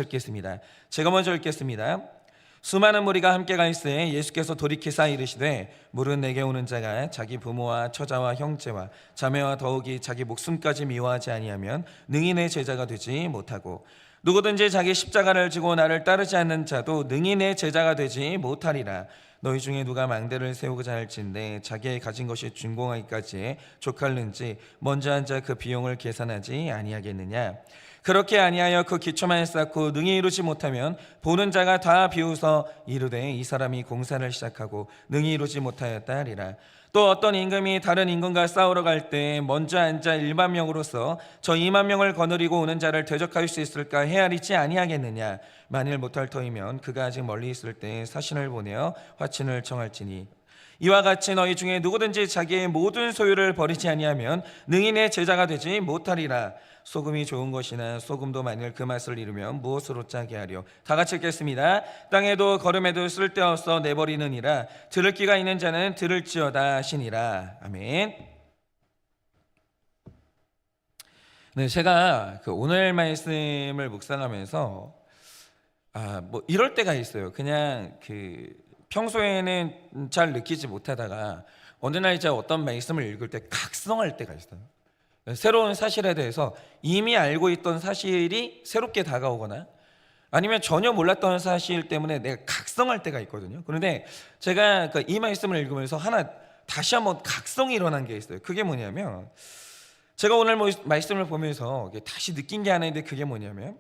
읽겠습니다. 제가 먼저 읽겠습니다. 수많은 무리가 함께 가 있으에 예수께서 돌이키사 이르시되 물은 내게 오는 자가 자기 부모와 처자와 형제와 자매와 더욱이 자기 목숨까지 미워하지 아니하면 능히 내 제자가 되지 못하고 누구든지 자기 십자가를 지고 나를 따르지 않는 자도 능히 내 제자가 되지 못하리라. 너희 중에 누가 망대를 세우고자 할진대 자기의 가진 것이 준공하기까지 족할는지 먼저 앉아 그 비용을 계산하지 아니하겠느냐. 그렇게 아니하여 그 기초만 쌓고 능히 이루지 못하면 보는 자가 다 비웃어 이르되 이 사람이 공사를 시작하고 능히 이루지 못하였다 하리라. 또 어떤 임금이 다른 임금과 싸우러 갈 때 먼저 앉아 1만 명으로서 저 2만 명을 거느리고 오는 자를 대적할 수 있을까 헤아리지 아니하겠느냐. 만일 못할 터이면 그가 아직 멀리 있을 때 사신을 보내어 화친을 청할지니 이와 같이 너희 중에 누구든지 자기의 모든 소유를 버리지 아니하면 능히 내 제자가 되지 못하리라. 소금이 좋은 것이나 소금도 만일 그 맛을 잃으면 무엇으로 짜게 하려. 다 같이 읽겠습니다. 땅에도 거름에도 쓸데없어 내버리느니라. 들을 귀가 있는 자는 들을지어다 하시니라. 아멘. 네, 제가 오늘 말씀을 묵상하면서 이럴 때가 있어요. 그냥 평소에는 잘 느끼지 못하다가 어느 날 제가 어떤 말씀을 읽을 때 각성할 때가 있어요. 새로운 사실에 대해서 이미 알고 있던 사실이 새롭게 다가오거나 아니면 전혀 몰랐던 사실 때문에 내가 각성할 때가 있거든요. 그런데 제가 이 말씀을 읽으면서 다시 한번 각성이 일어난 게 있어요. 그게 뭐냐면 제가 오늘 말씀을 보면서 다시 느낀 게 하나 있는데 그게 뭐냐면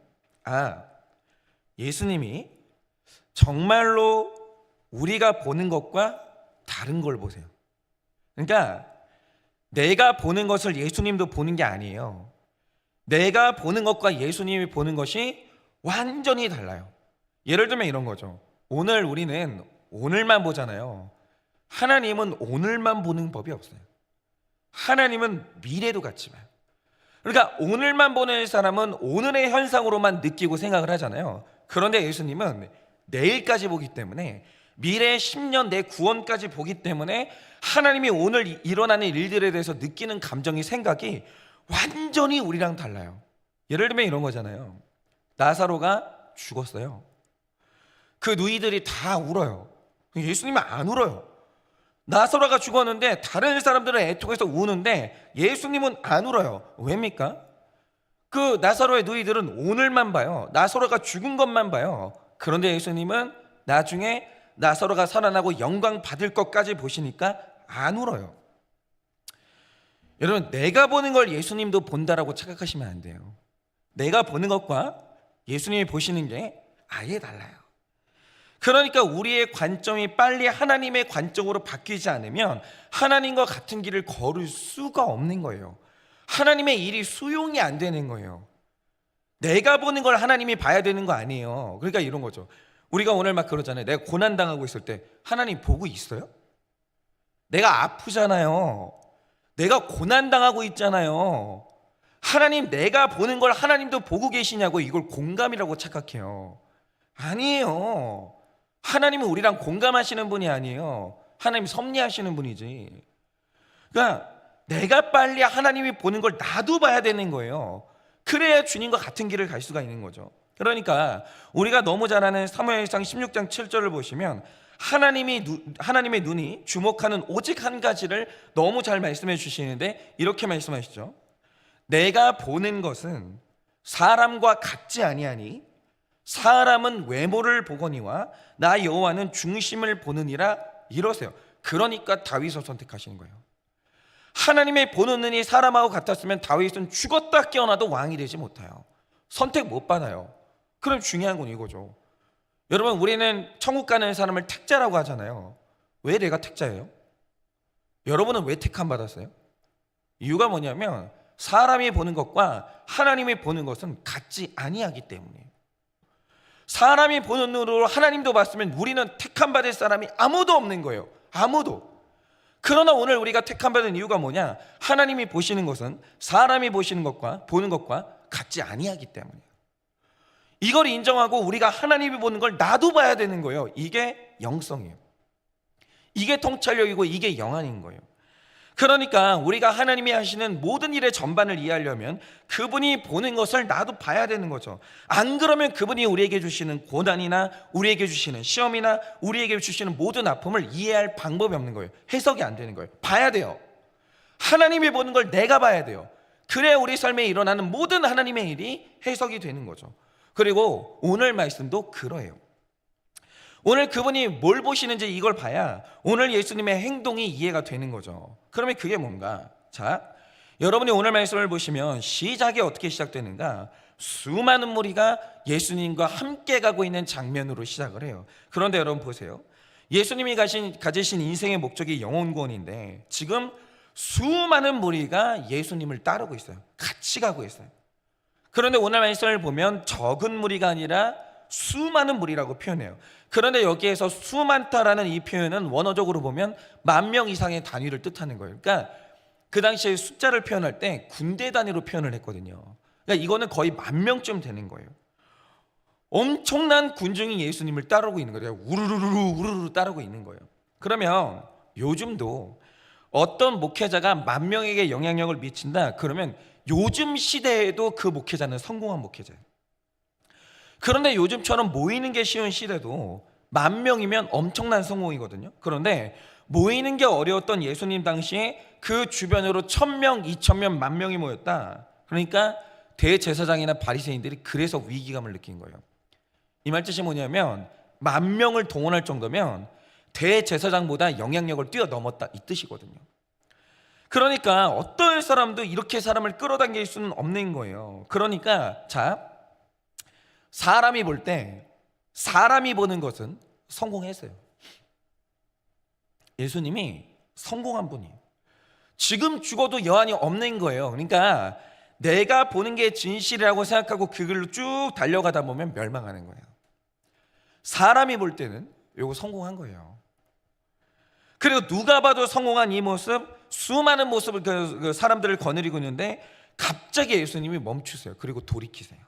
예수님이 정말로 우리가 보는 것과 다른 걸 보세요. 그러니까 내가 보는 것을 예수님도 보는 게 아니에요. 내가 보는 것과 예수님이 보는 것이 완전히 달라요. 예를 들면 이런 거죠. 오늘 우리는 오늘만 보잖아요. 하나님은 오늘만 보는 법이 없어요. 하나님은 미래도 같이 봐요. 그러니까 오늘만 보는 사람은 오늘의 현상으로만 느끼고 생각을 하잖아요. 그런데 예수님은 내일까지 보기 때문에 미래 10년 내 구원까지 보기 때문에 하나님이 오늘 일어나는 일들에 대해서 느끼는 감정이 생각이 완전히 우리랑 달라요. 예를 들면 이런 거잖아요. 나사로가 죽었어요. 그 누이들이 다 울어요. 예수님은 안 울어요. 나사로가 죽었는데 다른 사람들은 애통해서 우는데 예수님은 안 울어요. 왜입니까? 그 나사로의 누이들은 오늘만 봐요. 나사로가 죽은 것만 봐요. 그런데 예수님은 나중에 나사로가 살아나고 영광 받을 것까지 보시니까 안 울어요. 여러분, 내가 보는 걸 예수님도 본다라고 착각하시면 안 돼요. 내가 보는 것과 예수님이 보시는 게 아예 달라요. 그러니까 우리의 관점이 빨리 하나님의 관점으로 바뀌지 않으면 하나님과 같은 길을 걸을 수가 없는 거예요. 하나님의 일이 수용이 안 되는 거예요. 내가 보는 걸 하나님이 봐야 되는 거 아니에요. 그러니까 이런 거죠. 우리가 오늘 막 그러잖아요. 내가 고난당하고 있을 때 하나님 보고 있어요? 내가 아프잖아요. 내가 고난당하고 있잖아요. 하나님, 내가 보는 걸 하나님도 보고 계시냐고 이걸 공감이라고 착각해요. 아니에요. 하나님은 우리랑 공감하시는 분이 아니에요. 하나님 섭리하시는 분이지. 그러니까 내가 빨리 하나님이 보는 걸 나도 봐야 되는 거예요. 그래야 주님과 같은 길을 갈 수가 있는 거죠. 그러니까 우리가 너무 잘 아는 사무엘상 16장 7절을 보시면 하나님의 눈이 주목하는 오직 한 가지를 너무 잘 말씀해 주시는데 이렇게 말씀하시죠. 내가 보는 것은 사람과 같지 아니하니 사람은 외모를 보거니와 나 여호와는 중심을 보느니라 이러세요. 그러니까 다윗을 선택하시는 거예요. 하나님의 보는 눈이 사람하고 같았으면 다윗은 죽었다 깨어나도 왕이 되지 못해요. 선택 못 받아요. 그럼 중요한 건 이거죠. 여러분, 우리는 천국 가는 사람을 택자라고 하잖아요. 왜 내가 택자예요? 여러분은 왜 택함 받았어요? 이유가 뭐냐면 사람이 보는 것과 하나님이 보는 것은 같지 아니하기 때문이에요. 사람이 보는 눈으로 하나님도 봤으면 우리는 택함 받을 사람이 아무도 없는 거예요. 아무도. 그러나 오늘 우리가 택함 받은 이유가 뭐냐? 하나님이 보시는 것은 사람이 보시는 것과 보는 것과 같지 아니하기 때문이에요. 이걸 인정하고 우리가 하나님이 보는 걸 나도 봐야 되는 거예요. 이게 영성이에요. 이게 통찰력이고 이게 영안인 거예요. 그러니까 우리가 하나님이 하시는 모든 일의 전반을 이해하려면 그분이 보는 것을 나도 봐야 되는 거죠. 안 그러면 그분이 우리에게 주시는 고난이나 우리에게 주시는 시험이나 우리에게 주시는 모든 아픔을 이해할 방법이 없는 거예요. 해석이 안 되는 거예요. 봐야 돼요. 하나님이 보는 걸 내가 봐야 돼요. 그래야 우리 삶에 일어나는 모든 하나님의 일이 해석이 되는 거죠. 그리고 오늘 말씀도 그러해요. 오늘 그분이 뭘 보시는지 이걸 봐야 오늘 예수님의 행동이 이해가 되는 거죠. 그러면 그게 뭔가? 자, 여러분이 오늘 말씀을 보시면 시작이 어떻게 시작되는가? 수많은 무리가 예수님과 함께 가고 있는 장면으로 시작을 해요. 그런데 여러분 보세요. 예수님이 가지신 인생의 목적이 영혼 구원인데 지금 수많은 무리가 예수님을 따르고 있어요. 같이 가고 있어요. 그런데 오늘 말씀을 보면 적은 무리가 아니라 수많은 무리라고 표현해요. 그런데 여기에서 수많다라는 이 표현은 원어적으로 보면 10,000명 이상의 단위를 뜻하는 거예요. 그러니까 그 당시에 숫자를 표현할 때 군대 단위로 표현을 했거든요. 그러니까 이거는 거의 10,000명쯤 되는 거예요. 엄청난 군중이 예수님을 따르고 있는 거예요. 우르르르 따르고 있는 거예요. 그러면 요즘도 어떤 목회자가 10,000명에게 영향력을 미친다 그러면 요즘 시대에도 그 목회자는 성공한 목회자예요. 그런데 요즘처럼 모이는 게 쉬운 시대도 10,000명이면 엄청난 성공이거든요. 그런데 모이는 게 어려웠던 예수님 당시에 그 주변으로 1,000명, 2,000명, 10,000명이 모였다. 그러니까 대제사장이나 바리새인들이 그래서 위기감을 느낀 거예요. 이 말뜻이 뭐냐면 10,000명을 동원할 정도면 대제사장보다 영향력을 뛰어넘었다 이 뜻이거든요. 그러니까 어떤 사람도 이렇게 사람을 끌어당길 수는 없는 거예요. 그러니까 자, 사람이 볼 때 사람이 보는 것은 성공했어요. 예수님이 성공한 분이에요. 지금 죽어도 여한이 없는 거예요. 그러니까 내가 보는 게 진실이라고 생각하고 그 길로 쭉 달려가다 보면 멸망하는 거예요. 사람이 볼 때는 이거 성공한 거예요. 그리고 누가 봐도 성공한 이 모습, 수많은 모습을 그 사람들을 거느리고 있는데 갑자기 예수님이 멈추세요. 그리고 돌이키세요.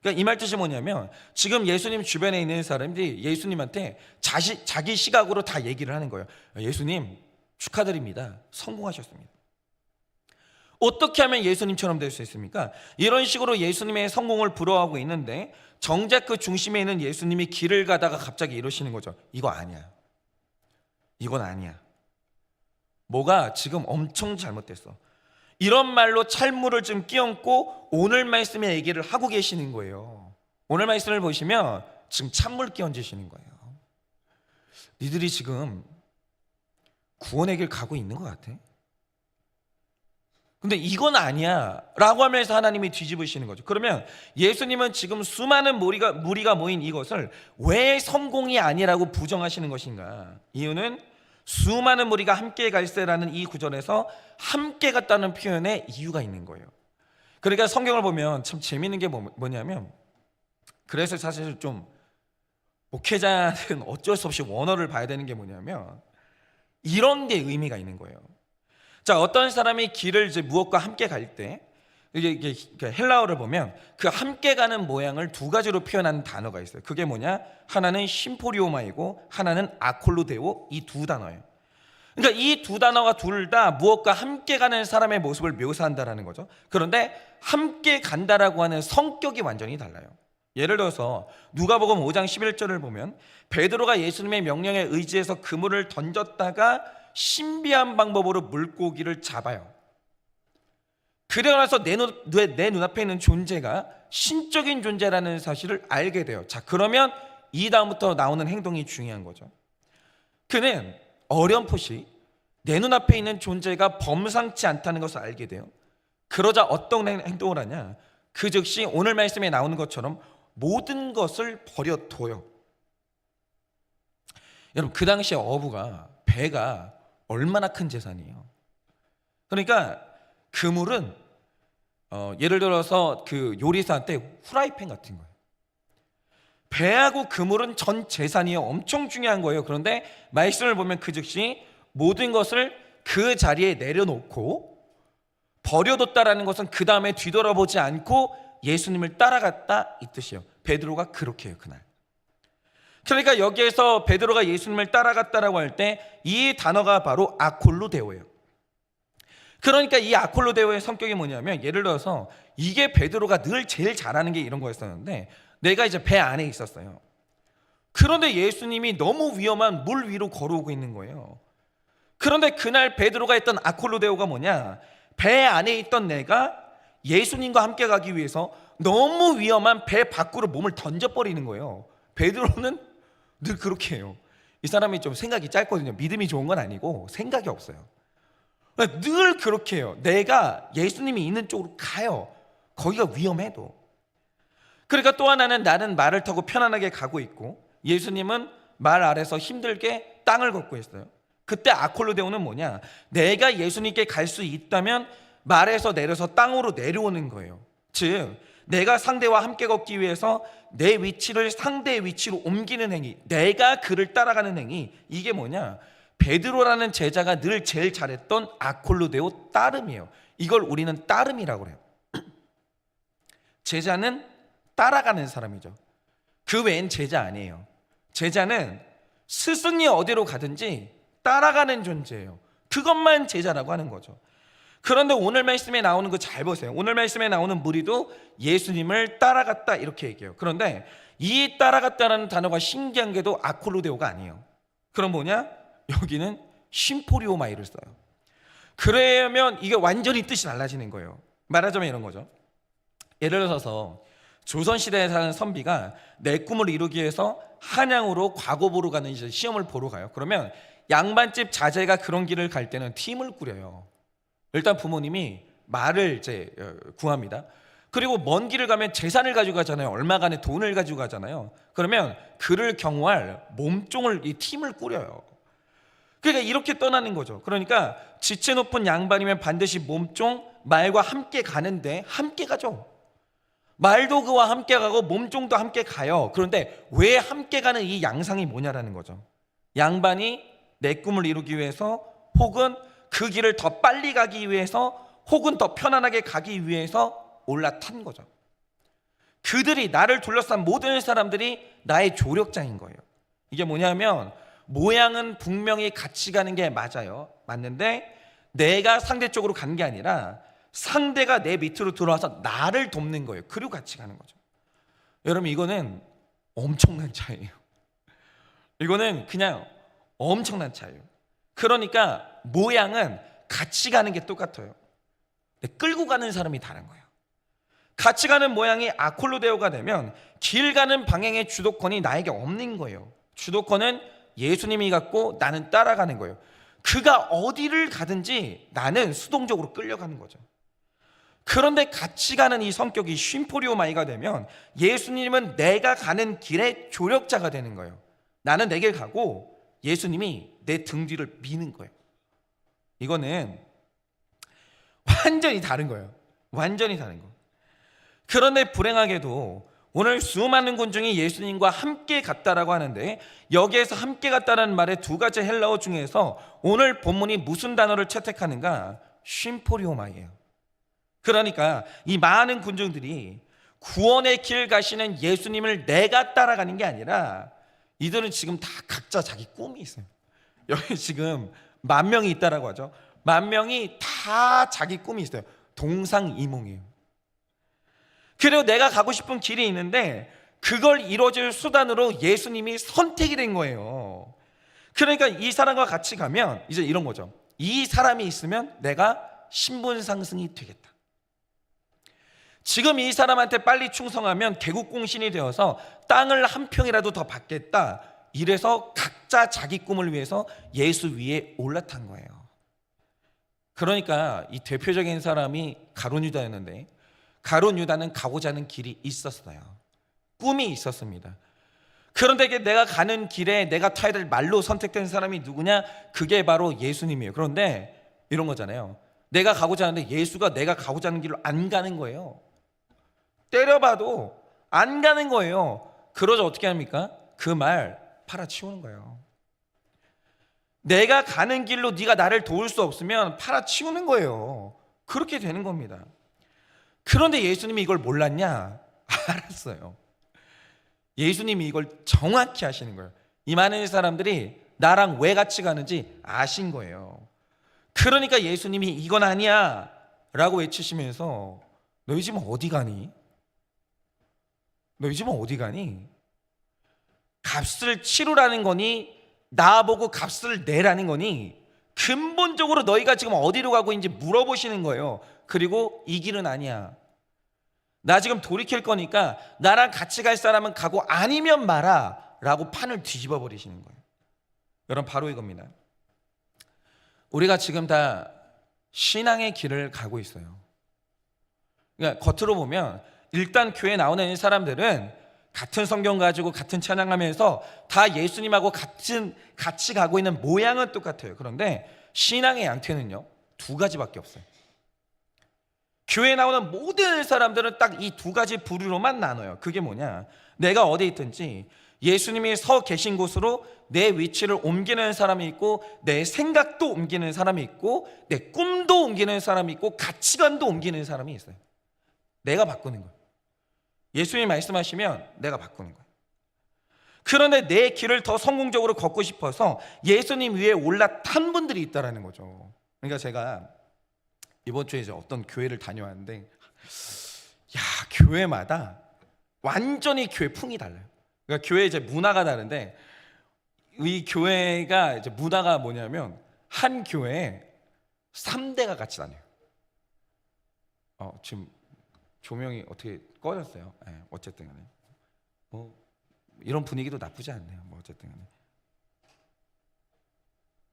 그러니까 이 말뜻이 뭐냐면 지금 예수님 주변에 있는 사람들이 예수님한테 자기 시각으로 다 얘기를 하는 거예요. 예수님 축하드립니다. 성공하셨습니다. 어떻게 하면 예수님처럼 될 수 있습니까? 이런 식으로 예수님의 성공을 부러워하고 있는데 정작 그 중심에 있는 예수님이 길을 가다가 갑자기 이러시는 거죠. 이거 아니야. 이건 아니야. 뭐가 지금 엄청 잘못됐어. 이런 말로 찰물을 좀 끼얹고 오늘 말씀의 얘기를 하고 계시는 거예요. 오늘 말씀을 보시면 지금 찬물 끼얹으시는 거예요. 니들이 지금 구원의 길 가고 있는 것 같아? 근데 이건 아니야 라고 하면서 하나님이 뒤집으시는 거죠. 그러면 예수님은 지금 수많은 무리가 모인 이것을 왜 성공이 아니라고 부정하시는 것인가? 이유는 수많은 무리가 함께 갈세라는 이 구절에서 함께 갔다는 표현에 이유가 있는 거예요. 그러니까 성경을 보면 참 재미있는 게 뭐냐면 그래서 사실 좀 목회자는 어쩔 수 없이 원어를 봐야 되는 게 뭐냐면 이런 게 의미가 있는 거예요. 자, 어떤 사람이 길을 이제 무엇과 함께 갈 때 이게 헬라어를 보면 그 함께 가는 모양을 두 가지로 표현하는 단어가 있어요. 그게 뭐냐? 하나는 심포리오마이고 하나는 아콜로데오, 이 두 단어예요. 그러니까 이 두 단어가 둘 다 무엇과 함께 가는 사람의 모습을 묘사한다라는 거죠. 그런데 함께 간다라고 하는 성격이 완전히 달라요. 예를 들어서 누가복음 5장 11절을 보면 베드로가 예수님의 명령에 의지해서 그물을 던졌다가 신비한 방법으로 물고기를 잡아요. 그러고 나서 내 눈앞에 있는 존재가 신적인 존재라는 사실을 알게 돼요. 자, 그러면 이 다음부터 나오는 행동이 중요한 거죠. 그는 어렴풋이 내 눈앞에 있는 존재가 범상치 않다는 것을 알게 돼요. 그러자 어떤 행동을 하냐? 그 즉시 오늘 말씀에 나오는 것처럼 모든 것을 버려둬요. 여러분, 그 당시에 어부가 배가 얼마나 큰 재산이에요. 그러니까 그물은 예를 들어서 그 요리사한테 후라이팬 같은 거예요. 배하고 그물은 전 재산이에요. 엄청 중요한 거예요. 그런데 말씀을 보면 그 즉시 모든 것을 그 자리에 내려놓고 버려뒀다라는 것은 그 다음에 뒤돌아보지 않고 예수님을 따라갔다 이 뜻이에요. 베드로가 그렇게 해요, 그날. 그러니까 여기에서 베드로가 예수님을 따라갔다라고 할 때 이 단어가 바로 아콜로데오예요. 그러니까 이 아콜로데오의 성격이 뭐냐면, 예를 들어서 이게 베드로가 늘 제일 잘하는 게 이런 거였었는데, 내가 이제 배 안에 있었어요. 그런데 예수님이 너무 위험한 물 위로 걸어오고 있는 거예요. 그런데 그날 베드로가 했던 아콜로데오가 뭐냐, 배 안에 있던 내가 예수님과 함께 가기 위해서 너무 위험한 배 밖으로 몸을 던져버리는 거예요. 베드로는 늘 그렇게 해요. 이 사람이 좀 생각이 짧거든요. 믿음이 좋은 건 아니고 생각이 없어요. 늘 그렇게 해요. 내가 예수님이 있는 쪽으로 가요. 거기가 위험해도. 그러니까 또 하나는, 나는 말을 타고 편안하게 가고 있고 예수님은 말 아래서 힘들게 땅을 걷고 있어요. 그때 아콜로데오는 뭐냐, 내가 예수님께 갈 수 있다면 말에서 내려서 땅으로 내려오는 거예요. 즉 내가 상대와 함께 걷기 위해서 내 위치를 상대의 위치로 옮기는 행위, 내가 그를 따라가는 행위, 이게 뭐냐, 베드로라는 제자가 늘 제일 잘했던 아콜로데오 따름이에요. 이걸 우리는 따름이라고 그래요. 제자는 따라가는 사람이죠. 그 외엔 제자 아니에요. 제자는 스승이 어디로 가든지 따라가는 존재예요. 그것만 제자라고 하는 거죠. 그런데 오늘 말씀에 나오는 거 잘 보세요. 오늘 말씀에 나오는 무리도 예수님을 따라갔다 이렇게 얘기해요. 그런데 이 따라갔다라는 단어가 신기한 게도 아콜로데오가 아니에요. 그럼 뭐냐? 여기는 심포리오마이를 써요. 그러면 이게 완전히 뜻이 달라지는 거예요. 말하자면 이런 거죠. 예를 들어서 조선시대에 사는 선비가 내 꿈을 이루기 위해서 한양으로 과거 보러 가는 시험을 보러 가요. 그러면 양반집 자제가 그런 길을 갈 때는 팀을 꾸려요. 일단 부모님이 말을 이제 구합니다. 그리고 먼 길을 가면 재산을 가지고 가잖아요. 얼마간의 돈을 가지고 가잖아요. 그러면 그를 경호할 몸종을, 이 팀을 꾸려요. 그러니까 이렇게 떠나는 거죠. 그러니까 지체 높은 양반이면 반드시 몸종, 말과 함께 가는데 함께 가죠. 말도 그와 함께 가고 몸종도 함께 가요. 그런데 왜 함께 가는 이 양상이 뭐냐라는 거죠. 양반이 내 꿈을 이루기 위해서, 혹은 그 길을 더 빨리 가기 위해서, 혹은 더 편안하게 가기 위해서 올라탄 거죠. 그들이, 나를 둘러싼 모든 사람들이 나의 조력자인 거예요. 이게 뭐냐면, 모양은 분명히 같이 가는 게 맞아요. 맞는데 내가 상대 쪽으로 간 게 아니라 상대가 내 밑으로 들어와서 나를 돕는 거예요. 그리고 같이 가는 거죠. 여러분, 이거는 엄청난 차이예요. 이거는 그냥 엄청난 차이예요. 그러니까 모양은 같이 가는 게 똑같아요. 근데 끌고 가는 사람이 다른 거예요. 같이 가는 모양이 아콜로데오가 되면 길 가는 방향의 주도권이 나에게 없는 거예요. 주도권은 예수님이 갖고 나는 따라가는 거예요. 그가 어디를 가든지 나는 수동적으로 끌려가는 거죠. 그런데 같이 가는 이 성격이 쉼포리오마이가 되면 예수님은 내가 가는 길의 조력자가 되는 거예요. 나는 내 길 가고 예수님이 내 등 뒤를 미는 거예요. 이거는 완전히 다른 거예요. 완전히 다른 거. 그런데 불행하게도 오늘 수많은 군중이 예수님과 함께 갔다라고 하는데, 여기에서 함께 갔다라는 말의 두 가지 헬라어 중에서 오늘 본문이 무슨 단어를 채택하는가? 쉼포리오마이예요. 그러니까 이 많은 군중들이 구원의 길 가시는 예수님을 내가 따라가는 게 아니라, 이들은 지금 다 각자 자기 꿈이 있어요. 여기 지금 10,000명이 있다라고 하죠. 10,000명이 다 자기 꿈이 있어요. 동상이몽이에요. 그리고 내가 가고 싶은 길이 있는데 그걸 이루어질 수단으로 예수님이 선택이 된 거예요. 그러니까 이 사람과 같이 가면 이제 이런 거죠. 이 사람이 있으면 내가 신분 상승이 되겠다. 지금 이 사람한테 빨리 충성하면 개국공신이 되어서 땅을 한 평이라도 더 받겠다. 이래서 각자 자기 꿈을 위해서 예수 위에 올라탄 거예요. 그러니까 이 대표적인 사람이 가룟 유다였는데, 가룟 유다는 가고자 하는 길이 있었어요. 꿈이 있었습니다. 그런데 내가 가는 길에 내가 타야 될 말로 선택된 사람이 누구냐? 그게 바로 예수님이에요. 그런데 이런 거잖아요. 내가 가고자 하는데 예수가 내가 가고자 하는 길로 안 가는 거예요. 때려봐도 안 가는 거예요. 그러자 어떻게 합니까? 그 말 팔아치우는 거예요. 내가 가는 길로 네가 나를 도울 수 없으면 팔아치우는 거예요. 그렇게 되는 겁니다. 그런데 예수님이 이걸 몰랐냐? 알았어요. 예수님이 이걸 정확히 아시는 거예요. 이 많은 사람들이 나랑 왜 같이 가는지 아신 거예요. 그러니까 예수님이 이건 아니야 라고 외치시면서 너희 집은 어디 가니? 너희 집은 어디 가니? 값을 치르라는 거니 나보고 값을 내라는 거니 근본적으로 너희가 지금 어디로 가고 있는지 물어보시는 거예요. 그리고 이 길은 아니야. 나 지금 돌이킬 거니까 나랑 같이 갈 사람은 가고 아니면 마라 라고 판을 뒤집어 버리시는 거예요. 여러분, 바로 이겁니다. 우리가 지금 다 신앙의 길을 가고 있어요. 그러니까 겉으로 보면 일단 교회에 나오는 사람들은 같은 성경 가지고 같은 찬양하면서 다 예수님하고 같이 가고 있는 모양은 똑같아요. 그런데 신앙의 양태는요, 두 가지밖에 없어요. 교회에 나오는 모든 사람들은 딱 이 두 가지 부류로만 나눠요. 그게 뭐냐? 내가 어디 있든지 예수님이 서 계신 곳으로 내 위치를 옮기는 사람이 있고, 내 생각도 옮기는 사람이 있고, 내 꿈도 옮기는 사람이 있고, 가치관도 옮기는 사람이 있어요. 내가 바꾸는 거예요. 예수님이 말씀하시면 내가 바꾸는 거예요. 그런데 내 길을 더 성공적으로 걷고 싶어서 예수님 위에 올라탄 분들이 있다라는 거죠. 그러니까 제가 이번 주에 이제 어떤 교회를 다녀왔는데, 야, 교회마다 완전히 교회 풍이 달라요. 그러니까 교회 이제 문화가 다른데, 이 교회가 이제 문화가 뭐냐면 한 교회에 3대가 같이 다녀요. 지금 조명이 어떻게 꺼졌어요? 네, 어쨌든 간에 뭐 이런 분위기도 나쁘지 않네요. 뭐 어쨌든 간에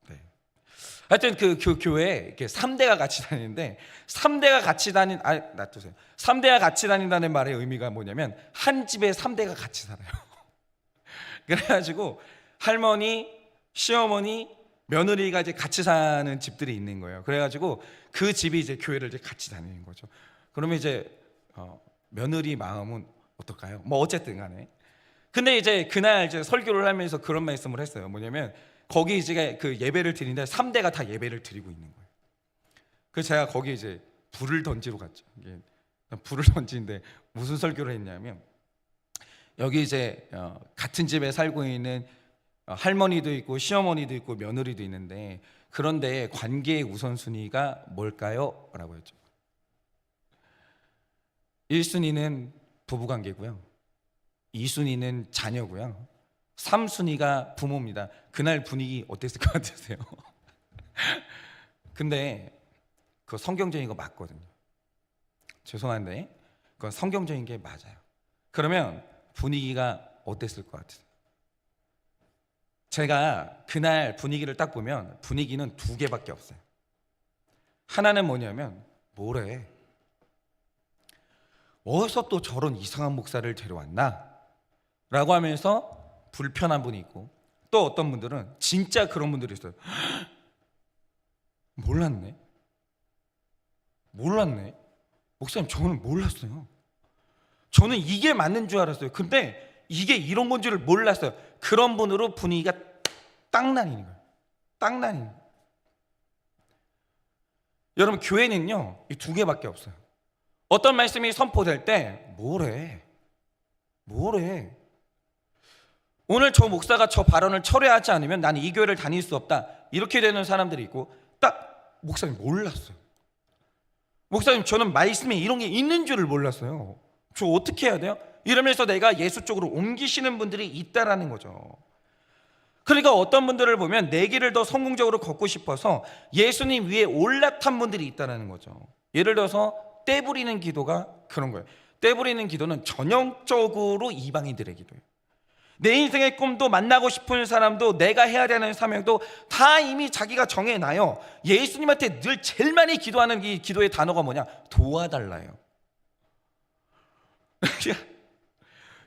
네. 하여튼 그 교회에 이렇게 3대가 같이 다니는데, 3대가 같이 놔두세요. 3대가 같이 다닌다는 말의 의미가 뭐냐면 한 집에 3대가 같이 살아요. 그래가지고 할머니, 시어머니, 며느리가 이제 같이 사는 집들이 있는 거예요. 그래가지고 그 집이 이제 교회를 이제 같이 다니는 거죠. 그러면 이제 며느리 마음은 어떨까요? 뭐 어쨌든 간에. 근데 이제 그날 이제 설교를 하면서 그런 말씀을 했어요. 뭐냐면 거기 이제 그 예배를 드리는데 3대가 다 예배를 드리고 있는 거예요. 그래서 제가 거기 이제 불을 던지러 갔죠. 이게 불을 던지는데 무슨 설교를 했냐면, 여기 이제 같은 집에 살고 있는 할머니도 있고 시어머니도 있고 며느리도 있는데, 그런데 관계의 우선순위가 뭘까요? 라고 했죠. 1순위는 부부관계고요, 2순위는 자녀고요, 3순위가 부모입니다. 그날 분위기 어땠을 것 같으세요? 근데 그거 성경적인 거 맞거든요. 죄송한데 그건 성경적인 게 맞아요. 그러면 분위기가 어땠을 것 같으세요? 제가 그날 분위기를 딱 보면 분위기는 두 개밖에 없어요. 하나는 뭐냐면, 뭐래? 어디서 또 저런 이상한 목사를 데려왔나? 라고 하면서 불편한 분이 있고, 또 어떤 분들은 진짜 그런 분들이 있어요. 몰랐네. 목사님, 저는 몰랐어요. 저는 이게 맞는 줄 알았어요. 근데 이게 이런 건 줄 몰랐어요. 그런 분으로 분위기가 딱 나뉘는 거예요. 딱 나뉘는 거예요. 여러분, 교회는요, 이 두 개밖에 없어요. 어떤 말씀이 선포될 때 뭐래? 오늘 저 목사가 저 발언을 철회하지 않으면 나는 이 교회를 다닐 수 없다, 이렇게 되는 사람들이 있고, 딱 목사님 몰랐어요. 목사님, 저는 말씀에 이런 게 있는 줄을 몰랐어요. 저 어떻게 해야 돼요? 이러면서 내가 예수 쪽으로 옮기시는 분들이 있다라는 거죠. 그러니까 어떤 분들을 보면 내 길을 더 성공적으로 걷고 싶어서 예수님 위에 올라탄 분들이 있다라는 거죠. 예를 들어서 떼 부리는 기도가 그런 거예요. 떼 부리는 기도는 전형적으로 이방인들의 기도예요. 내 인생의 꿈도, 만나고 싶은 사람도, 내가 해야 되는 사명도 다 이미 자기가 정해놔요. 예수님한테 늘 제일 많이 기도하는 이 기도의 단어가 뭐냐? 도와달라요.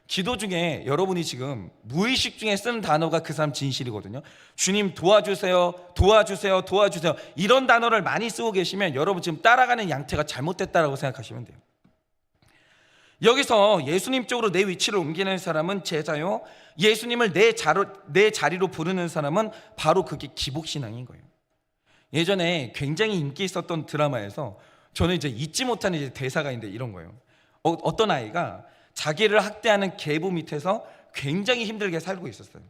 기도 중에 여러분이 지금 무의식 중에 쓰는 단어가 그 사람 진실이거든요. 주님 도와주세요, 도와주세요, 도와주세요, 이런 단어를 많이 쓰고 계시면 여러분 지금 따라가는 양태가 잘못됐다라고 생각하시면 돼요. 여기서 예수님 쪽으로 내 위치를 옮기는 사람은 제자요, 예수님을 내 자리로 부르는 사람은 바로 그게 기복신앙인 거예요. 예전에 굉장히 인기 있었던 드라마에서 저는 이제 잊지 못하는 이제 대사가 있는데 이런 거예요. 어떤 아이가 자기를 학대하는 계부 밑에서 굉장히 힘들게 살고 있었어요.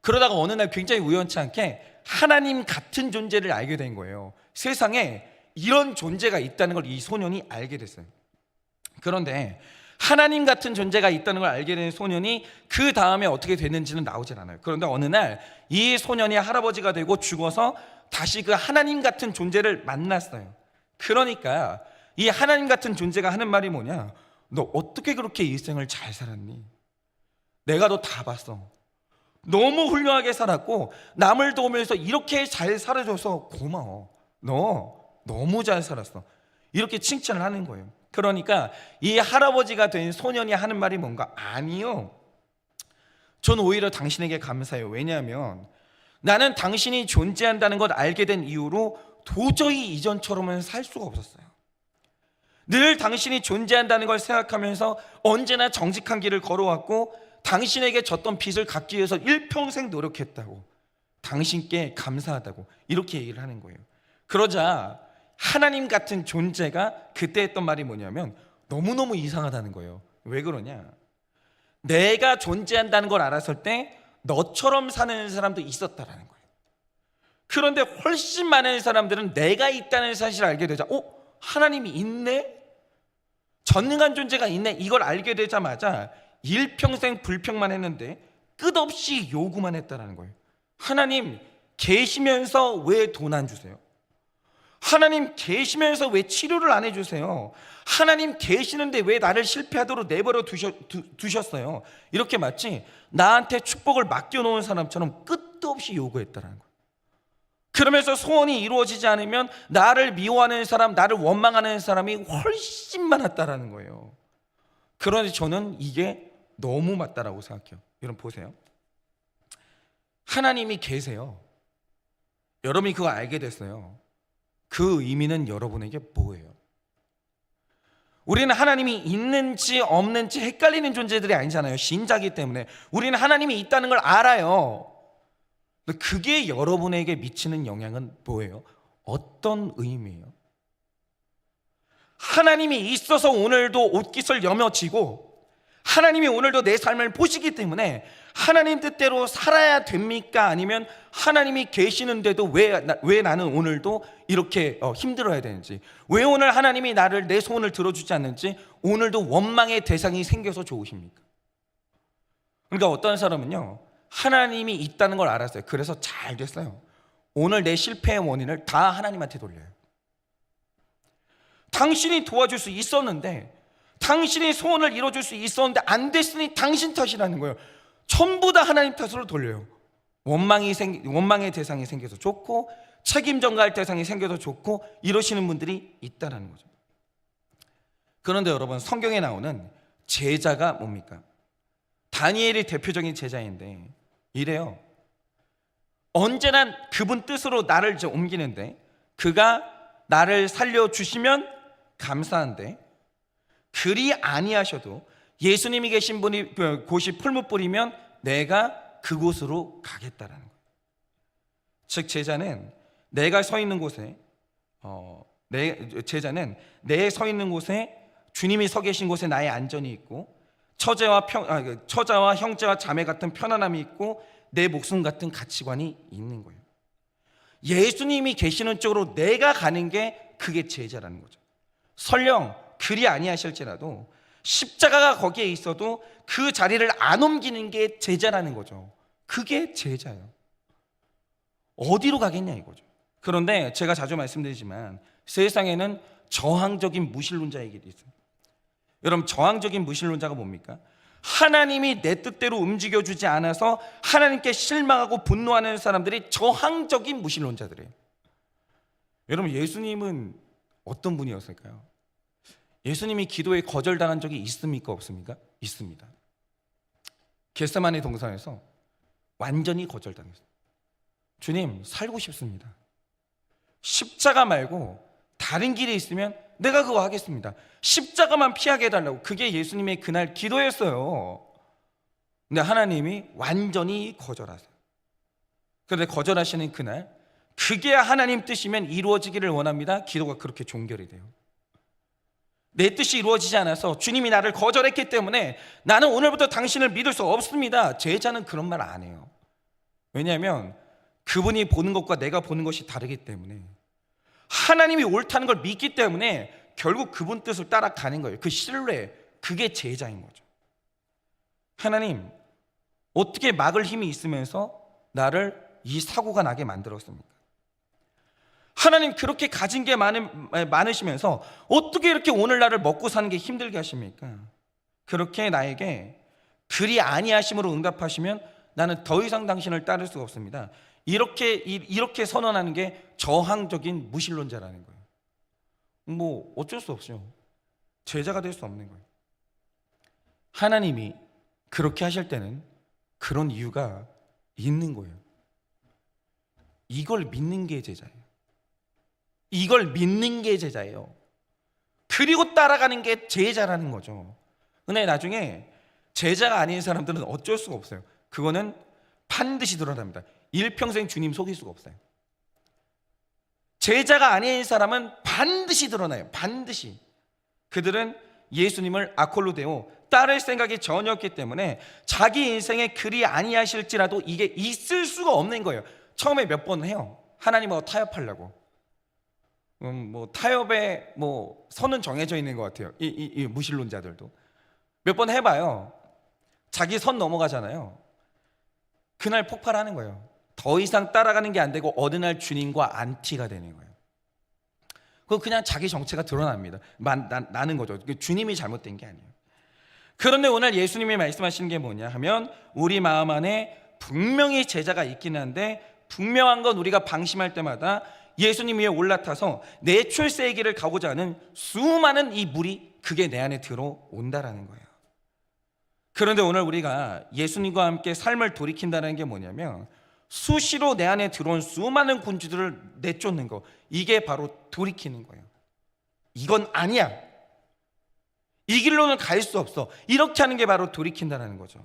그러다가 어느 날 굉장히 우연치 않게 하나님 같은 존재를 알게 된 거예요. 세상에 이런 존재가 있다는 걸 이 소년이 알게 됐어요. 그런데 하나님 같은 존재가 있다는 걸 알게 된 소년이 그 다음에 어떻게 됐는지는 나오질 않아요. 그런데 어느 날 이 소년이 할아버지가 되고 죽어서 다시 그 하나님 같은 존재를 만났어요. 그러니까 이 하나님 같은 존재가 하는 말이 뭐냐? 너 어떻게 그렇게 일생을 잘 살았니? 내가 너 다 봤어. 너무 훌륭하게 살았고 남을 도우면서 이렇게 잘 살아줘서 고마워. 너 너무 잘 살았어. 이렇게 칭찬을 하는 거예요. 그러니까 이 할아버지가 된 소년이 하는 말이 뭔가? 아니요, 전 오히려 당신에게 감사해요. 왜냐하면 나는 당신이 존재한다는 걸 알게 된 이후로 도저히 이전처럼은 살 수가 없었어요. 늘 당신이 존재한다는 걸 생각하면서 언제나 정직한 길을 걸어왔고 당신에게 졌던 빚을 갚기 위해서 일평생 노력했다고, 당신께 감사하다고 이렇게 얘기를 하는 거예요. 그러자 하나님 같은 존재가 그때 했던 말이 뭐냐면 너무너무 이상하다는 거예요. 왜 그러냐? 내가 존재한다는 걸 알았을 때 너처럼 사는 사람도 있었다라는 거예요. 그런데 훨씬 많은 사람들은 내가 있다는 사실을 알게 되자 하나님이 있네? 전능한 존재가 있네? 이걸 알게 되자마자 일평생 불평만 했는데 끝없이 요구만 했다라는 거예요. 하나님 계시면서 왜 돈 안 주세요? 하나님 계시면서 왜 치료를 안 해주세요? 하나님 계시는데 왜 나를 실패하도록 내버려 두셨어요? 이렇게 마치 나한테 축복을 맡겨놓은 사람처럼 끝도 없이 요구했다는 거예요. 그러면서 소원이 이루어지지 않으면 나를 미워하는 사람, 나를 원망하는 사람이 훨씬 많았다라는 거예요. 그런데 저는 이게 너무 맞다라고 생각해요. 여러분 보세요. 하나님이 계세요. 여러분이 그거 알게 됐어요. 그 의미는 여러분에게 뭐예요? 우리는 하나님이 있는지 없는지 헷갈리는 존재들이 아니잖아요. 신자이기 때문에 우리는 하나님이 있다는 걸 알아요. 그게 여러분에게 미치는 영향은 뭐예요? 어떤 의미예요? 하나님이 있어서 오늘도 옷깃을 여며지고 하나님이 오늘도 내 삶을 보시기 때문에 하나님 뜻대로 살아야 됩니까? 아니면 하나님이 계시는데도 왜 나는 오늘도 이렇게 힘들어야 되는지, 왜 오늘 하나님이 내 소원을 들어주지 않는지 오늘도 원망의 대상이 생겨서 좋으십니까? 그러니까 어떤 사람은요, 하나님이 있다는 걸 알았어요. 그래서 잘 됐어요. 오늘 내 실패의 원인을 다 하나님한테 돌려요. 당신이 도와줄 수 있었는데, 당신이 소원을 이뤄줄 수 있었는데 안 됐으니 당신 탓이라는 거예요. 전부 다 하나님 탓으로 돌려요. 원망의 대상이 생겨서 좋고 책임 전가할 대상이 생겨서 좋고 이러시는 분들이 있다는 거죠. 그런데 여러분, 성경에 나오는 제자가 뭡니까? 다니엘이 대표적인 제자인데 이래요. 언제나 그분 뜻으로 나를 옮기는데, 그가 나를 살려주시면 감사한데 그리 아니하셔도 예수님이 계신 곳이 풀무불이면 내가 그곳으로 가겠다라는 거예요. 즉 제자는 내가 서 있는 곳에 내 서 있는 곳에 주님이 서 계신 곳에 나의 안전이 있고 처자와 형제와 자매 같은 편안함이 있고 내 목숨 같은 가치관이 있는 거예요. 예수님이 계시는 쪽으로 내가 가는 게 그게 제자라는 거죠. 설령 그리 아니하실지라도 십자가가 거기에 있어도 그 자리를 안 옮기는 게 제자라는 거죠. 그게 제자예요. 어디로 가겠냐 이거죠. 그런데 제가 자주 말씀드리지만 세상에는 저항적인 무신론자에게 있어요. 여러분, 저항적인 무신론자가 뭡니까? 하나님이 내 뜻대로 움직여주지 않아서 하나님께 실망하고 분노하는 사람들이 저항적인 무신론자들이에요. 여러분, 예수님은 어떤 분이었을까요? 예수님이 기도에 거절당한 적이 있습니까? 없습니까? 있습니다. 겟세마네 동산에서 완전히 거절당했어요. 주님, 살고 싶습니다. 십자가 말고 다른 길이 있으면 내가 그거 하겠습니다. 십자가만 피하게 해달라고. 그게 예수님의 그날 기도였어요. 근데 하나님이 완전히 거절하세요. 그런데 거절하시는 그날, 그게 하나님 뜻이면 이루어지기를 원합니다. 기도가 그렇게 종결이 돼요. 내 뜻이 이루어지지 않아서 주님이 나를 거절했기 때문에 나는 오늘부터 당신을 믿을 수 없습니다. 제자는 그런 말 안 해요. 왜냐하면 그분이 보는 것과 내가 보는 것이 다르기 때문에, 하나님이 옳다는 걸 믿기 때문에 결국 그분 뜻을 따라가는 거예요. 그 신뢰, 그게 제자인 거죠. 하나님, 어떻게 막을 힘이 있으면서 나를 이 사고가 나게 만들었습니까? 하나님, 그렇게 가진 게 많으시면서 어떻게 이렇게 오늘 나를 먹고 사는 게 힘들게 하십니까? 그렇게 나에게 그리 아니하심으로 응답하시면 나는 더 이상 당신을 따를 수가 없습니다. 이렇게 선언하는 게 저항적인 무신론자라는 거예요. 뭐 어쩔 수 없죠. 제자가 될 수 없는 거예요. 하나님이 그렇게 하실 때는 그런 이유가 있는 거예요. 이걸 믿는 게 제자예요. 이걸 믿는 게 제자예요. 그리고 따라가는 게 제자라는 거죠. 근데 나중에 제자가 아닌 사람들은 어쩔 수가 없어요. 그거는 반드시 드러납니다. 일평생 주님 속일 수가 없어요. 제자가 아닌 사람은 반드시 드러나요. 반드시. 그들은 예수님을 아콜로데오, 따를 생각이 전혀 없기 때문에 자기 인생에 그리 아니하실지라도 이게 있을 수가 없는 거예요. 처음에 몇 번 해요. 하나님하고 타협하려고. 뭐 타협의 선은 정해져 있는 것 같아요. 이 무신론자들도 몇 번 해봐요. 자기 선 넘어가잖아요. 그날 폭발하는 거예요. 더 이상 따라가는 게 안 되고 어느 날 주님과 안티가 되는 거예요. 그건 그냥 자기 정체가 드러납니다. 나는 거죠. 주님이 잘못된 게 아니에요. 그런데 오늘 예수님이 말씀하시는 게 뭐냐 하면, 우리 마음 안에 분명히 제자가 있긴 한데, 분명한 건 우리가 방심할 때마다 예수님 위에 올라타서 내 출세의 길을 가고자 하는 수많은 이 물이, 그게 내 안에 들어온다라는 거예요. 그런데 오늘 우리가 예수님과 함께 삶을 돌이킨다는 게 뭐냐면, 수시로 내 안에 들어온 수많은 군주들을 내쫓는 거, 이게 바로 돌이키는 거예요. 이건 아니야, 이 길로는 갈 수 없어, 이렇게 하는 게 바로 돌이킨다는 거죠.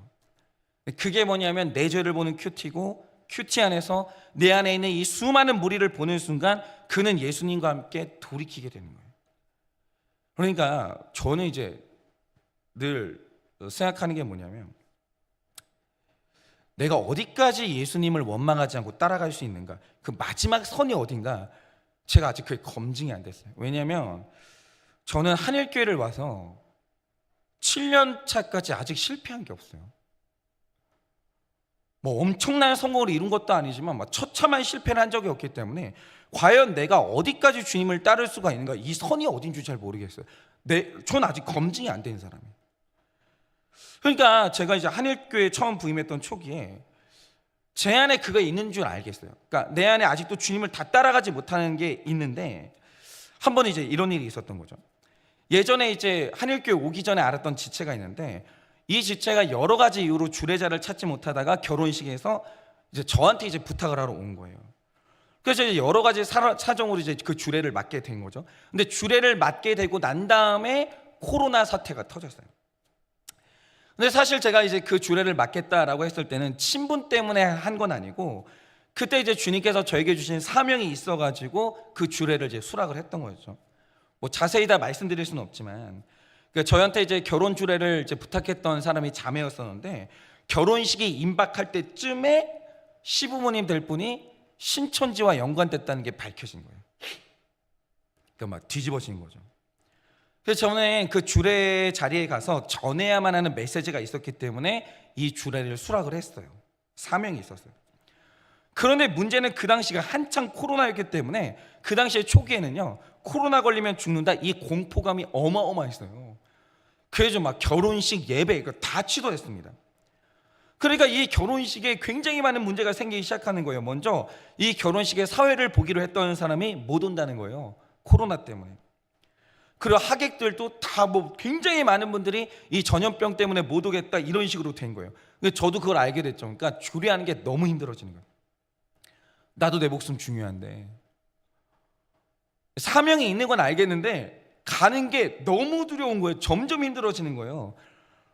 그게 뭐냐면 내 죄를 보는 큐티고, 큐티 안에서 내 안에 있는 이 수많은 무리를 보는 순간 그는 예수님과 함께 돌이키게 되는 거예요. 그러니까 저는 이제 늘 생각하는 게 뭐냐면, 내가 어디까지 예수님을 원망하지 않고 따라갈 수 있는가, 그 마지막 선이 어딘가, 제가 아직 그게 검증이 안 됐어요. 왜냐하면 저는 한일교회를 와서 7년 차까지 아직 실패한 게 없어요. 뭐 엄청난 성공을 이룬 것도 아니지만 처참한 실패를 한 적이 없기 때문에 과연 내가 어디까지 주님을 따를 수가 있는가, 이 선이 어딘지 잘 모르겠어요. 전 아직 검증이 안 된 사람이에요. 그러니까 제가 이제 한일교회 처음 부임했던 초기에 제 안에 그거 있는 줄 알겠어요. 그러니까 내 안에 아직도 주님을 다 따라가지 못하는 게 있는데, 한 번 이제 이런 일이 있었던 거죠. 예전에 이제 한일교회 오기 전에 알았던 지체가 있는데, 이 지체가 여러 가지 이유로 주례자를 찾지 못하다가 결혼식에서 이제 저한테 이제 부탁을 하러 온 거예요. 그래서 이제 여러 가지 사정으로 이제 그 주례를 맡게 된 거죠. 근데 주례를 맡게 되고 난 다음에 코로나 사태가 터졌어요. 근데 사실 제가 이제 그 주례를 맡겠다라고 했을 때는 친분 때문에 한 건 아니고, 그때 이제 주님께서 저에게 주신 사명이 있어가지고 그 주례를 이제 수락을 했던 거죠. 뭐 자세히 다 말씀드릴 수는 없지만, 그러니까 저한테 이제 결혼 주례를 이제 부탁했던 사람이 자매였었는데, 결혼식이 임박할 때쯤에 시부모님 될 분이 신천지와 연관됐다는 게 밝혀진 거예요. 그러니까 막 뒤집어진 거죠. 그래서 저는 그 주례 자리에 가서 전해야만 하는 메시지가 있었기 때문에 이 주례를 수락을 했어요. 사명이 있었어요. 그런데 문제는 그 당시가 한창 코로나였기 때문에, 그 당시에 초기에는요, 코로나 걸리면 죽는다, 이 공포감이 어마어마했어요. 그래서 막 결혼식 예배 이거 다 취소했습니다. 그러니까 이 결혼식에 굉장히 많은 문제가 생기기 시작하는 거예요. 먼저 이 결혼식에 사회를 보기로 했던 사람이 못 온다는 거예요. 코로나 때문에. 그리고 하객들도 다 굉장히 많은 분들이 이 전염병 때문에 못 오겠다, 이런 식으로 된 거예요. 근데 저도 그걸 알게 됐죠. 그러니까 주례하는 게 너무 힘들어지는 거예요. 나도 내 목숨 중요한데, 사명이 있는 건 알겠는데 가는 게 너무 두려운 거예요. 점점 힘들어지는 거예요.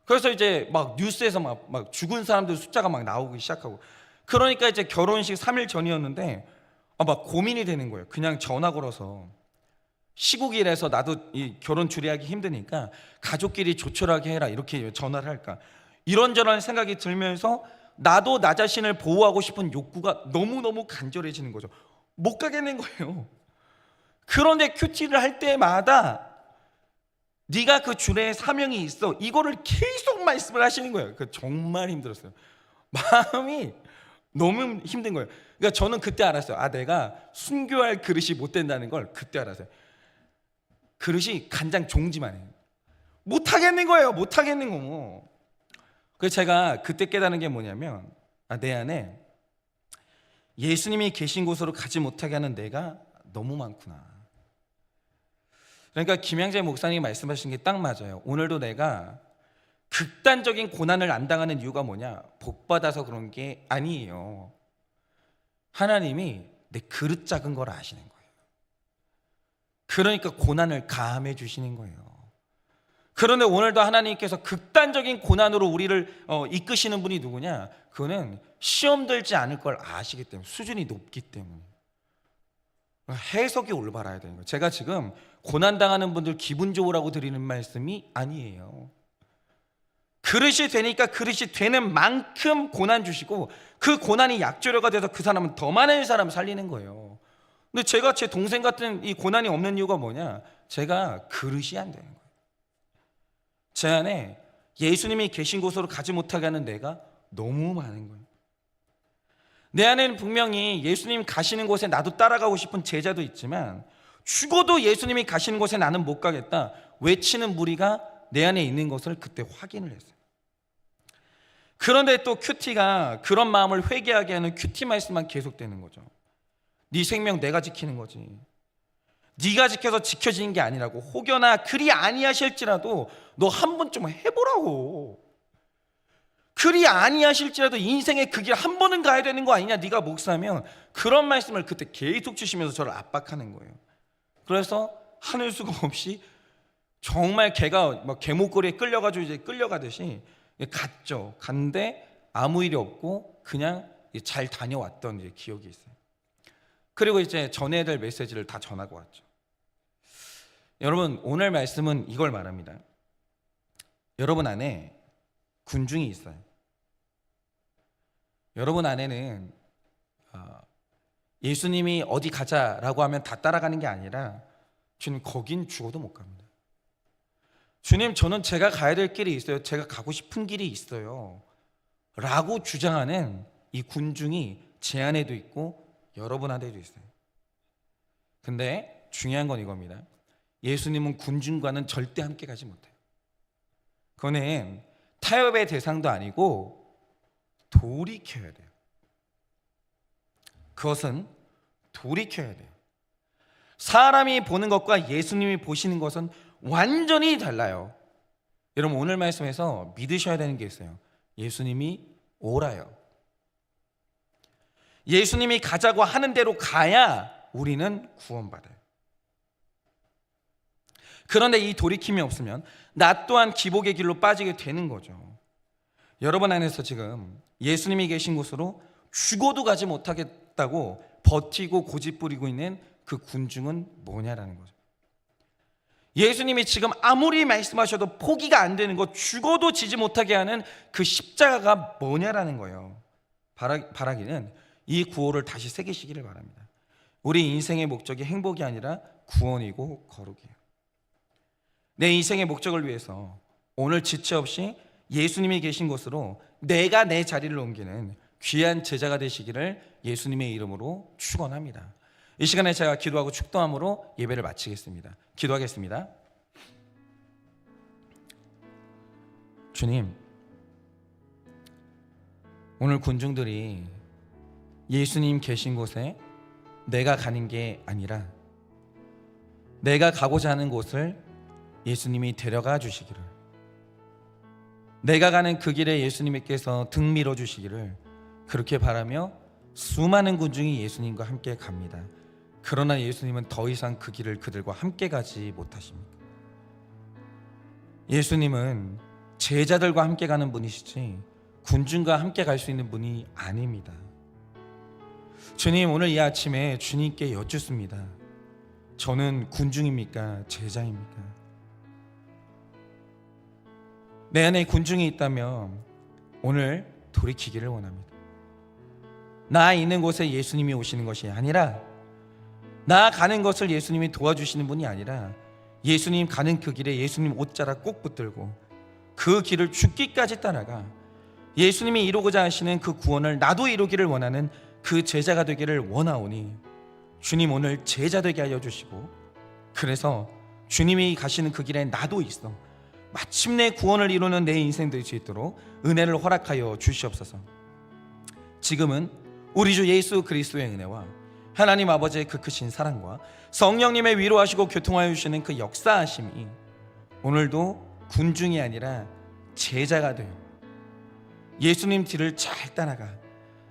그래서 이제 막 뉴스에서 막 죽은 사람들 숫자가 막 나오기 시작하고, 그러니까 이제 결혼식 3일 전이었는데 막 고민이 되는 거예요. 그냥 전화 걸어서 시국이라서 나도 이 결혼 주례하기 힘드니까 가족끼리 조촐하게 해라, 이렇게 전화를 할까, 이런저런 생각이 들면서 나도 나 자신을 보호하고 싶은 욕구가 너무너무 간절해지는 거죠. 못 가겠는 거예요. 그런데 큐티를 할 때마다 네가 그 주례의 사명이 있어, 이거를 계속 말씀을 하시는 거예요. 정말 힘들었어요. 마음이 너무 힘든 거예요. 그러니까 저는 그때 알았어요. 내가 순교할 그릇이 못 된다는 걸 그때 알았어요. 그릇이 간장 종지만 해요. 못 하겠는 거예요. 못 하겠는 거. 그래서 제가 그때 깨달은 게 뭐냐면, 내 안에 예수님이 계신 곳으로 가지 못하게 하는 내가 너무 많구나. 그러니까 김양재 목사님이 말씀하신 게 딱 맞아요. 오늘도 내가 극단적인 고난을 안 당하는 이유가 뭐냐? 복 받아서 그런 게 아니에요. 하나님이 내 그릇 작은 걸 아시는 거예요. 그러니까 고난을 가함해 주시는 거예요. 그런데 오늘도 하나님께서 극단적인 고난으로 우리를 이끄시는 분이 누구냐? 그거는 시험 들지 않을 걸 아시기 때문에, 수준이 높기 때문에. 해석이 올바라야 되는 거예요. 제가 지금 고난당하는 분들 기분 좋으라고 드리는 말씀이 아니에요. 그릇이 되니까 그릇이 되는 만큼 고난 주시고, 그 고난이 약조료가 돼서 그 사람은 더 많은 사람 살리는 거예요. 근데 제가 제 동생 같은 이 고난이 없는 이유가 뭐냐? 제가 그릇이 안 되는 거예요. 제 안에 예수님이 계신 곳으로 가지 못하게 하는 내가 너무 많은 거예요. 내 안에는 분명히 예수님 가시는 곳에 나도 따라가고 싶은 제자도 있지만, 죽어도 예수님이 가시는 곳에 나는 못 가겠다 외치는 무리가 내 안에 있는 것을 그때 확인을 했어요. 그런데 또 큐티가 그런 마음을 회개하게 하는 큐티 말씀만 계속되는 거죠. 네 생명 내가 지키는 거지, 네가 지켜서 지켜지는 게 아니라고. 혹여나 그리 아니하실지라도 너 한 번 좀 해보라고. 그리 아니하실지라도 인생의 그 길 한 번은 가야 되는 거 아니냐, 네가 목사면. 그런 말씀을 그때 계속 주시면서 저를 압박하는 거예요. 그래서 하늘 수가 없이 정말 개가 막 개목걸이에 끌려가지고 이제 끌려가듯이 갔죠. 갔는데 아무 일이 없고 그냥 잘 다녀왔던 이제 기억이 있어요. 그리고 이제 전해야 될 메시지를 다 전하고 왔죠. 여러분, 오늘 말씀은 이걸 말합니다. 여러분 안에 군중이 있어요. 여러분 안에는 예수님이 어디 가자라고 하면 다 따라가는 게 아니라, 주님 거긴 죽어도 못 갑니다. 주님 저는 제가 가야 될 길이 있어요, 제가 가고 싶은 길이 있어요 라고 주장하는 이 군중이 제 안에도 있고 여러분 안에도 있어요. 근데 중요한 건 이겁니다. 예수님은 군중과는 절대 함께 가지 못해요. 그거는 타협의 대상도 아니고 돌이켜야 돼요. 그것은 돌이켜야 돼요. 사람이 보는 것과 예수님이 보시는 것은 완전히 달라요. 여러분, 오늘 말씀에서 믿으셔야 되는 게 있어요. 예수님이 오라요. 예수님이 가자고 하는 대로 가야 우리는 구원받아요. 그런데 이 돌이킴이 없으면 나 또한 기복의 길로 빠지게 되는 거죠. 여러분 안에서 지금 예수님이 계신 곳으로 죽어도 가지 못하겠다고 버티고 고집부리고 있는 그 군중은 뭐냐라는 거죠. 예수님이 지금 아무리 말씀하셔도 포기가 안 되는 것, 죽어도 지지 못하게 하는 그 십자가가 뭐냐라는 거예요. 바라기는 이 구호를 다시 새기시기를 바랍니다. 우리 인생의 목적이 행복이 아니라 구원이고 거룩이에요. 내 인생의 목적을 위해서 오늘 지체 없이 예수님이 계신 곳으로 내가 내 자리를 옮기는 귀한 제자가 되시기를 예수님의 이름으로 축원합니다. 이 시간에 제가 기도하고 축도함으로 예배를 마치겠습니다. 기도하겠습니다. 주님, 오늘 군중들이 예수님 계신 곳에 내가 가는 게 아니라 내가 가고자 하는 곳을 예수님이 데려가 주시기를, 내가 가는 그 길에 예수님께서 등 밀어 주시기를 그렇게 바라며 수많은 군중이 예수님과 함께 갑니다. 그러나 예수님은 더 이상 그 길을 그들과 함께 가지 못하십니다. 예수님은 제자들과 함께 가는 분이시지 군중과 함께 갈 수 있는 분이 아닙니다. 주님, 오늘 이 아침에 주님께 여쭙습니다. 저는 군중입니까? 제자입니까? 내 안에 군중이 있다면 오늘 돌이키기를 원합니다. 나 있는 곳에 예수님이 오시는 것이 아니라, 나 가는 것을 예수님이 도와주시는 분이 아니라, 예수님 가는 그 길에 예수님 옷자락 꼭 붙들고 그 길을 죽기까지 따라가 예수님이 이루고자 하시는 그 구원을 나도 이루기를 원하는 그 제자가 되기를 원하오니, 주님 오늘 제자 되게 하여 주시고, 그래서 주님이 가시는 그 길에 나도 있어 마침내 구원을 이루는 내 인생 될 수 있도록 은혜를 허락하여 주시옵소서. 지금은 우리 주 예수 그리스도의 은혜와 하나님 아버지의 그 크신 사랑과 성령님의 위로하시고 교통하여 주시는 그 역사하심이 오늘도 군중이 아니라 제자가 되어 예수님 뒤를 잘 따라가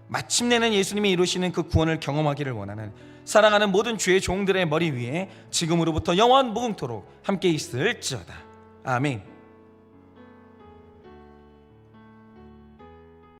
마침내는 예수님이 이루시는 그 구원을 경험하기를 원하는 사랑하는 모든 주의 종들의 머리 위에 지금으로부터 영원 무궁토록 함께 있을지어다. 아멘.